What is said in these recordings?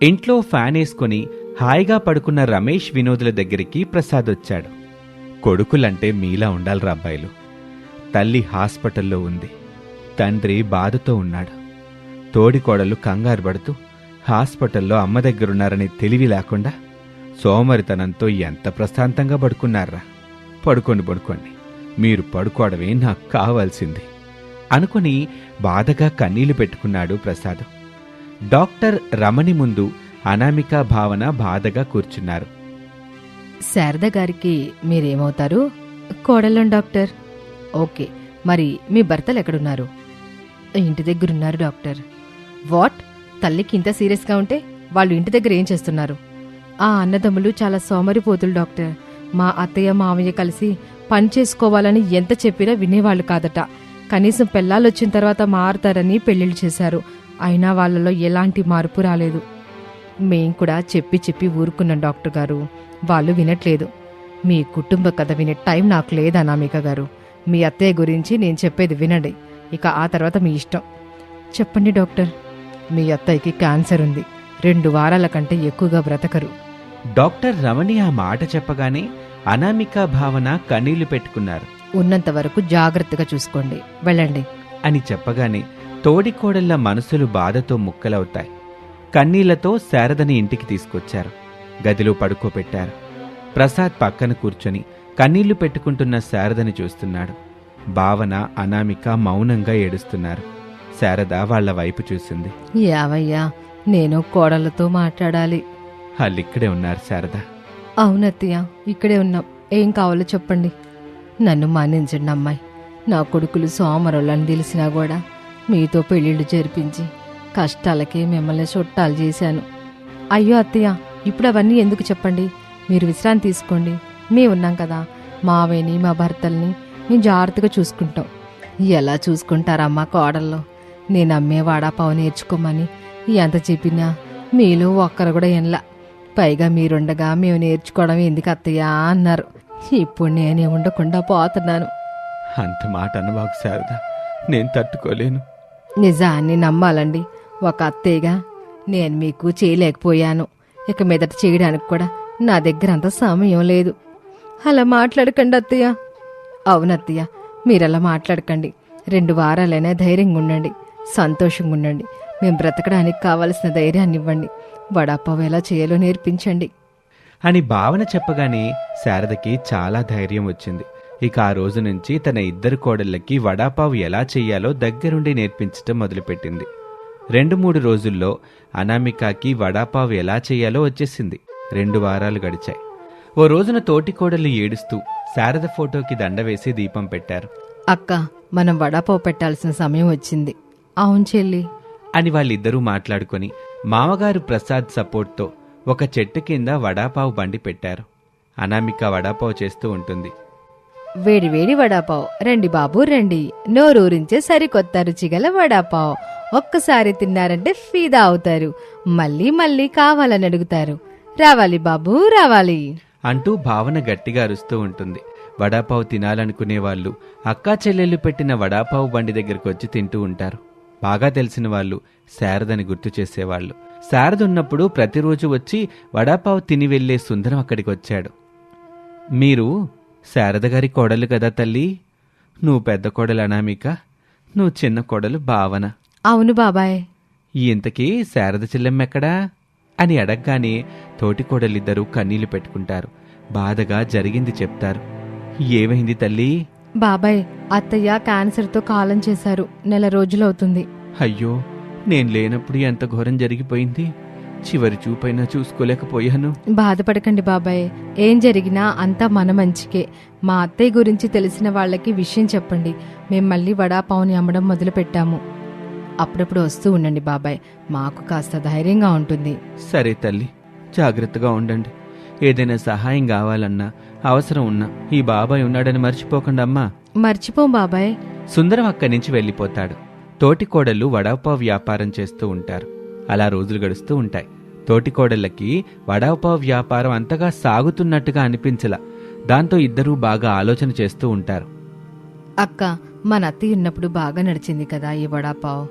ఇంట్లో ఫ్యాన్ వేసుకుని హాయిగా పడుకున్న రమేష్ వినోదుల దగ్గరికి ప్రసాద్ వచ్చాడు. కొడుకులంటే మీలా ఉండాలిరా అబ్బాయిలు. తల్లి హాస్పిటల్లో ఉంది, తండ్రి బాధతో ఉన్నాడు. తోడికోడలు కంగారు పడుతూ హాస్పిటల్లో అమ్మ దగ్గరున్నారని తెలివి లేకుండా సోమరితనంతో ఎంత ప్రశాంతంగా పడుకున్నారా. పడుకోండి, మీరు పడుకోవడమే నాకు కావాల్సింది అనుకుని బాధగా కన్నీళ్లు పెట్టుకున్నాడు ప్రసాద్. డాక్టర్ రమణి ముందు అనామిక, భావన బాధగా కూర్చున్నారు. శారద గారికి మీరేమవుతారు? కోడలం డాక్టర్. ఓకే, మరి మీ భర్తలు ఎక్కడున్నారు? ఇంటి దగ్గరున్నారు డాక్టర్. వాట్? తల్లికి ఇంత సీరియస్గా ఉంటే వాళ్ళు ఇంటి దగ్గర ఏం చేస్తున్నారు? ఆ అన్నదమ్ములు చాలా సోమరిపోతులు డాక్టర్. మా అత్తయ్య మామయ్య కలిసి పని చేసుకోవాలని ఎంత చెప్పినా వినేవాళ్ళు కాదట. కనీసం పెళ్ళాలొచ్చిన తర్వాత మారుతారని పెళ్లిళ్ళు చేశారు. అయినా వాళ్ళలో ఎలాంటి మార్పు రాలేదు. మేం కూడా చెప్పి ఊరుకున్నాం డాక్టర్ గారు. వాళ్ళు వినట్లేదు. మీ కుటుంబ కథ వినే టైం నాకు లేదా అనామిక గారు. మీ అత్తయ్య గురించి నేను చెప్పేది వినండి, ఇక ఆ తర్వాత మీ ఇష్టం. చెప్పండి డాక్టర్. మీ అత్తయ్యకి క్యాన్సర్ ఉంది. 2 వారాల కంటే ఎక్కువగా బ్రతకరు. డాక్టర్ రమణి ఆ మాట చెప్పగానే అనామిక, భావన కన్నీళ్లు పెట్టుకున్నారు. ఉన్నంత వరకు జాగ్రత్తగా చూసుకోండి, వెళ్ళండి అని చెప్పగానే తోడికోడళ్ల మనసులు బాధతో ముక్కలవుతాయి. కన్నీళ్లతో శారదని ఇంటికి తీసుకొచ్చారు. గదిలో పడుకోబెట్టారు. ప్రసాద్ పక్కన కూర్చొని కన్నీళ్లు పెట్టుకుంటున్న శారదని చూస్తున్నాడు. భావన, అనామిక మౌనంగా ఏడుస్తున్నారు. శారద వాళ్ల వైపు చూసింది. యావయ్యా, నేను కోడలతో మాట్లాడాలి. వాళ్ళిక్కడే ఉన్నారు శారద. అవునత్తయ్య, ఇక్కడే ఉన్నాం. ఏం కావాలో చెప్పండి. నన్ను మన్నించండి అమ్మాయి. నా కొడుకులు సోమరులని తెలిసినా కూడా మీతో పెళ్లిళ్ళు జరిపించి కష్టాలకే మిమ్మల్ని చుట్టాలు చేశాను. అయ్యో అత్తయ్య, ఇప్పుడు అవన్నీ ఎందుకు చెప్పండి. మీరు విశ్రాంతి తీసుకోండి. మేమున్నాం కదా. మావేని, మా భర్తల్ని మేము జాగ్రత్తగా చూసుకుంటాం. ఎలా చూసుకుంటారమ్మా కోడల్లో? నేను అమ్మే వడాపావు నేర్చుకోమని ఎంత చెప్పినా మీలో ఒక్కరు కూడా ఎనలా. పైగా మీరుండగా మేము నేర్చుకోవడం ఎందుకు అత్తయ్యా అన్నారు. ఇప్పుడు నేనే ఉండకుండా పోతున్నాను. అంత మాట అనబాకు శారద, నేను తట్టుకోలేను. నిజాన్ని నమ్మాలండి. ఒక అత్తయ్యగా నేను మీకు చేయలేకపోయాను. ఇక మీదట చేయడానికి కూడా నా దగ్గర అంత సమయం లేదు. అలా మాట్లాడకండి అత్తయ్య. అవునత్తయ్య, మీరలా మాట్లాడకండి. 2 వారాలైనా ధైర్యంగా ఉండండి, సంతోషంగా ఉండండి. మేము బ్రతకడానికి కావలసిన ధైర్యాన్ని ఇవ్వండి. వడాపావు ఎలా చేయాలో నేర్పించండి అని భావన చెప్పగానే శారదకి చాలా ధైర్యం వచ్చింది. ఇక ఆ రోజు నుంచి తన 2 కోడళ్ళకి వడాపావు ఎలా చెయ్యాలో దగ్గరుండి నేర్పించటం మొదలుపెట్టింది. 2-3 రోజుల్లో అనామికకి వడాపావు ఎలా చెయ్యాలో వచ్చేసింది. 2 వారాలు గడిచాయి. ఓ రోజున తోటికోడళ్ళు ఏడుస్తూ శారద ఫోటోకి దండ వేసి దీపం పెట్టారు. అక్క, మనం వడాపావు పెట్టాల్సిన సమయం వచ్చింది. అవును చెల్లి అని వాళ్ళిద్దరూ మాట్లాడుకొని మామగారు ప్రసాద్ సపోర్ట్తో ఒక చెట్టు కింద వడాపావు బండి పెట్టారు. అనామిక వడాపావు చేస్తూ ఉంటుంది. వేడి వేడి వడాపావు రండి బాబు రండి. నోరూరించే సరికొత్త రుచిగల వడాపావు. ఒక్కసారి తిన్నారంటే ఫీదా అవుతారు. మళ్ళీ మళ్ళీ కావాలని అడుగుతారు. రావాలి బాబు రావాలి అంటూ భావన గట్టిగా అరుస్తూ ఉంటుంది. వడాపావు తినాలనుకునే వాళ్ళు అక్కా చెల్లెళ్ళు పెట్టిన వడాపావు బండి దగ్గరకు వచ్చి తింటూ ఉంటారు. బాగా తెలిసిన వాళ్ళు శారదని గుర్తు చేసేవాళ్లు. శారద ఉన్నప్పుడు ప్రతిరోజు వచ్చి వడాపావు తిని వెళ్లే సుందరం అక్కడికి వచ్చాడు. మీరు శారద గారి కోడలు కదా తల్లి? నువ్వు పెద్ద కోడలు అనామిక, నువ్వు చిన్న కోడలు భావన. అవును బాబాయ్. ఇంతకీ శారద చెల్లెమ్మెక్కడా అని అడగగానే తోటికోడలిద్దరూ కన్నీళ్లు పెట్టుకుంటారు. బాధగా జరిగింది చెప్తారు. ఏమైంది తల్లి? బాబాయ్, అత్తయ్య క్యాన్సర్తో కాలం చేశారు. 1 నెల రోజులవుతుంది. అయ్యో, నేను లేనప్పుడు ఎంత ఘోరం జరిగిపోయింది. చివరి చూపైనా చూసుకోలేకపోయాను. బాధపడకండి బాబాయ్. ఏం జరిగినా అంతా మన మంచికే. మా అత్తయ్య గురించి తెలిసిన వాళ్ళకి విషయం చెప్పండి. మేం మళ్ళీ వడాపావుని అమ్మడం మొదలు పెట్టాము. అప్పుడప్పుడు వస్తూ ఉండండి బాబాయ్, మాకు కాస్త ధైర్యంగా ఉంటుంది. సరే తల్లి, జాగ్రత్తగా ఉండండి. ఏదైనా సహాయం కావాలన్నా అవసరం ఉన్నా ఈ బాబాయ్ ఉన్నాడని మర్చిపోకండి అమ్మా. మర్చిపోం బాబాయ్. సుందరం అక్కడి నుంచి వెళ్ళిపోతాడు. తోటికోడళ్ళు వడాపావు వ్యాపారం చేస్తూ ఉంటారు. అలా రోజులు గడుస్తూ ఉంటాయి. తోటికోడళ్ళకి వడాపావు వ్యాపారం అంతగా సాగుతున్నట్టుగా అనిపించలా. దాంతో ఇద్దరూ బాగా ఆలోచన చేస్తూ ఉంటారు. అక్క, మన అత్తయ్య ఉన్నప్పుడు బాగా నడిచింది కదా ఈ వడాపావు.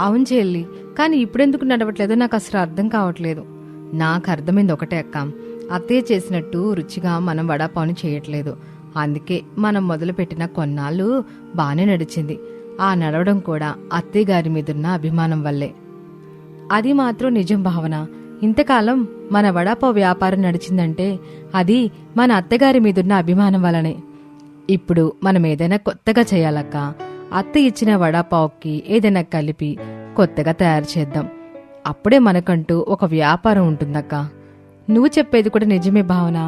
అవును చెల్లి, కానీ ఇప్పుడెందుకు నడవట్లేదో నాకు అసలు అర్థం కావట్లేదు. నాకు అర్థమైంది ఒకటే అక్క, అత్తయ్య చేసినట్టు రుచిగా మనం వడాపావుని చేయట్లేదు. అందుకే మనం మొదలుపెట్టిన కొన్నాళ్ళు బాగానే నడిచింది. ఆ నడవడం కూడా అత్తయ్య గారి మీదున్న అభిమానం వల్లే. అది మాత్రం నిజం భావన. ఇంతకాలం మన వడాపావు వ్యాపారం నడిచిందంటే అది మన అత్తగారి మీదున్న అభిమానం వల్లనే. ఇప్పుడు మనం ఏదైనా కొత్తగా చేయాలక్క. అత్త ఇచ్చిన వడాపావుకి ఏదైనా కలిపి కొత్తగా తయారు చేద్దాం. అప్పుడే మనకంటూ ఒక వ్యాపారం ఉంటుందక్క. నువ్వు చెప్పేది కూడా నిజమే భావన,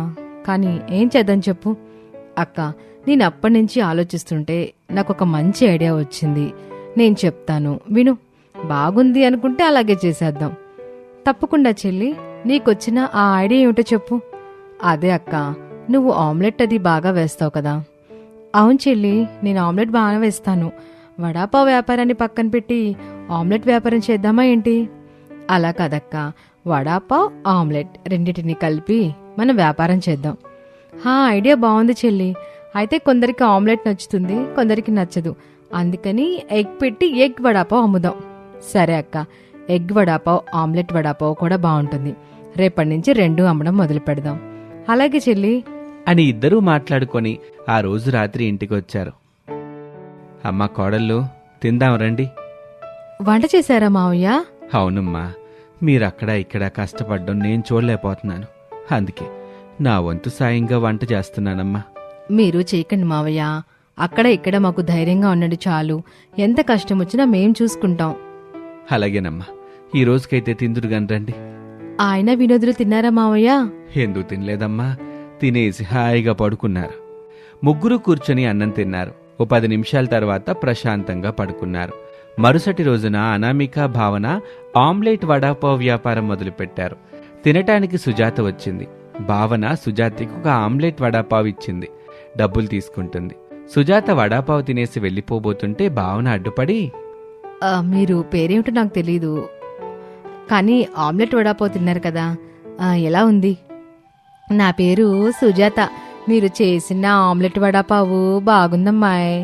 కానీ ఏం చేద్దాం చెప్పు. అక్క, నేను అప్పటినుంచి ఆలోచిస్తుంటే నాకు ఒక మంచి ఐడియా వచ్చింది. నేను చెప్తాను విను. బాగుంది అనుకుంటే అలాగే చేసేద్దాం. తప్పకుండా చెల్లి, నీకొచ్చిన ఆ ఐడియా ఏమిటో చెప్పు. అదే అక్క, నువ్వు ఆమ్లెట్ అది బాగా వేస్తావు కదా. అవును చెల్లి, నేను ఆమ్లెట్ బాగా వేస్తాను. వడాపావ్ వ్యాపారాన్ని పక్కన పెట్టి ఆమ్లెట్ వ్యాపారం చేద్దామా ఏంటి? అలా కదక్క, వడాపావ్ ఆమ్లెట్ రెండింటిని కలిపి మనం వ్యాపారం చేద్దాం. ఐడియా బాగుంది చెల్లి. అయితే కొందరికి ఆమ్లెట్ నచ్చుతుంది, కొందరికి నచ్చదు. అందుకని ఎగ్ పెట్టి ఎగ్ వడాపావ్ అమ్ముదాం. సరే అక్క, ఎగ్ వడాపావ్ ఆమ్లెట్ వడాపావ్ కూడా బాగుంటుంది. రేపటి నుంచి 2 అమ్మడం మొదలు పెడదాం. అలాగే చెల్లి అని ఇద్దరూ మాట్లాడుకొని ఆ రోజు రాత్రి ఇంటికొచ్చారు. అమ్మ కోడళ్ళు, తిందాం రండి. వంట చేశారా మావయ్య? అవునమ్మా, మీరక్కడ ఇక్కడ కష్టపడ్డం నేను చూడలేకపోతున్నాను. అందుకే నా వంతు సాయంగా వంట చేస్తున్నానమ్మా. మీరు చేయకండి మావయ్య. అక్కడ ఇక్కడ మాకు ధైర్యంగా ఉండండి చాలు. ఎంత కష్టం వచ్చినా మేం చూసుకుంటాం. అలాగేనమ్మా, ఈ రోజుకైతే తిందురుగాని రండి. ఆయన వినోదులు తిన్నారా మావయ్య? ఎందుకు తినలేదమ్మా, తినేసి హాయిగా పడుకున్నారు. ముగ్గురు కూర్చొని అన్నం తిన్నారు. ఓ 10 నిమిషాల తర్వాత ప్రశాంతంగా పడుకున్నారు. మరుసటి రోజున అనామిక, భావన ఆమ్లెట్ వడాపావ్ వ్యాపారం మొదలుపెట్టారు. తినటానికి సుజాత వచ్చింది. భావన సుజాతకి ఒక ఆమ్లెట్ వడాపావ్ ఇచ్చింది. డబ్బులు తీసుకుంటుంది. సుజాత వడాపావ్ తినేసి వెళ్ళిపోబోతుంటే భావన అడ్డుపడి, మీరు పేరేమిటో నాకు తెలీదు, కానీ ఆమ్లెట్ వడాపావ్ తిన్నారు కదా, ఎలా ఉంది? నా పేరు సుజాత. మీరు చేసిన ఆమ్లెట్ వడాపావు బాగుందమ్మాయ్.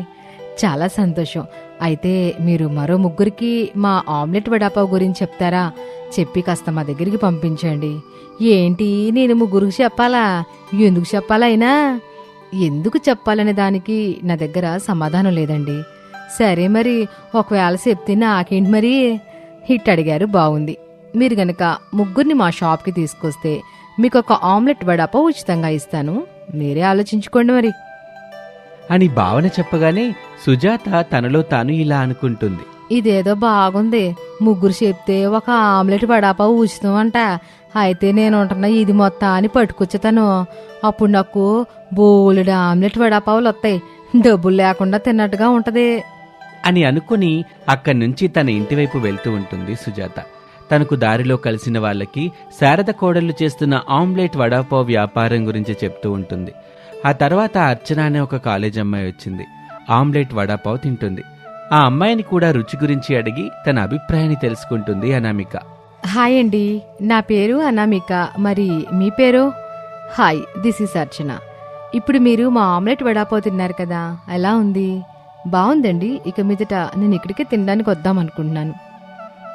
చాలా సంతోషం. అయితే మీరు మరో ముగ్గురికి మా ఆమ్లెట్ వడాపావు గురించి చెప్తారా? చెప్పి కాస్త మా దగ్గరికి పంపించండి. ఏంటి, నేను ముగ్గురికి చెప్పాలా? ఎందుకు చెప్పాలైనా? ఎందుకు చెప్పాలనే దానికి నా దగ్గర సమాధానం లేదండి. సరే మరి, ఒకవేళ చెప్తే నాకేంటి మరి? హిట్ అడిగారు, బాగుంది. మీరు గనక ముగ్గురిని మా షాప్కి తీసుకొస్తే మీకు ఒక ఆమ్లెట్ వడాపావ్ ఉచితంగా ఇస్తాను. మీరే ఆలోచించుకోండి మరి అని భావన చెప్పగానే సుజాత తనలో తాను ఇలా అనుకుంటుంది. ఇదేదో బాగుంది. ముగ్గురు చెప్తే ఒక ఆమ్లెట్ వడాపావు ఉచితం అంట. అయితే నేను ఉంటున్నా ఇది మొత్తాన్ని పట్టుకొచ్చుతాను. అప్పుడు నాకు బోలెడు ఆమ్లెట్ వడాపావులు వస్తాయి. డబ్బులు లేకుండా తిన్నట్టుగా ఉంటది అని అనుకుని అక్కడి నుంచి తన ఇంటివైపు వెళ్తూ ఉంటుంది సుజాత. తనకు దారిలో కలిసిన వాళ్ళకి శారద కోడళ్లు చేస్తున్న ఆమ్లెట్ వడాపావ్ వ్యాపారం గురించి చెప్తూ ఉంటుంది. ఆ తర్వాత అర్చన అనే ఒక కాలేజ్ అమ్మాయి వచ్చింది. ఆమ్లెట్ వడాపావ్ తింటుంది. ఆ అమ్మాయిని కూడా రుచి గురించి అడిగి తన అభిప్రాయాన్ని తెలుసుకుంటుంది అనామిక. హాయ్ అండి, నా పేరు అనామిక. మరి మీ పేరు? హాయ్, దిస్ ఈస్ అర్చన. ఇప్పుడు మీరు మా ఆమ్లెట్ వడాపావ్ తిన్నారు కదా, ఎలా ఉంది? బాగుందండి. ఇక మీదట నేను ఇక్కడికే తినడానికి వద్దాం అనుకుంటున్నాను.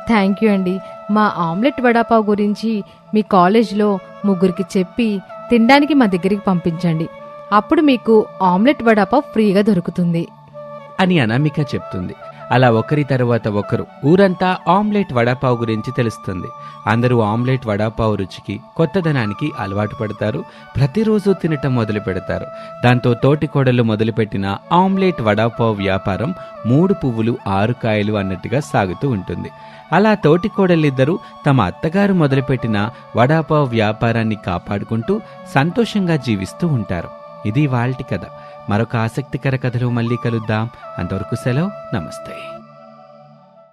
థ్యాంక్ యూ అండి. మా ఆమ్లెట్ వడాపావ్ గురించి మీ కాలేజ్లో ముగ్గురికి చెప్పి తినడానికి మా దగ్గరికి పంపించండి. అప్పుడు మీకు ఆమ్లెట్ వడాపావ్ ఫ్రీగా దొరుకుతుంది అని అనామిక చెప్తుంది. అలా ఒకరి తరువాత ఒకరు ఊరంతా ఆమ్లెట్ వడాపావ్ గురించి తెలుస్తుంది. అందరూ ఆమ్లెట్ వడాపావ్ రుచికి, కొత్తదనానికి అలవాటు పడతారు. ప్రతిరోజు తినటం మొదలు పెడతారు. దాంతో తోటికోడలు మొదలుపెట్టిన ఆమ్లెట్ వడాపావ్ వ్యాపారం 3 పువ్వులు 6 కాయలు అన్నట్టుగా సాగుతూ ఉంటుంది. అలా తోటికోడలిద్దరూ తమ అత్తగారు మొదలుపెట్టిన వడాపావ్ వ్యాపారాన్ని కాపాడుకుంటూ సంతోషంగా జీవిస్తూ ఉంటారు. ఇది వాల్టి కథ. మరొక ఆసక్తికర కథలో మళ్ళీ కలుద్దాం. అంతవరకు సెలవు. నమస్తే.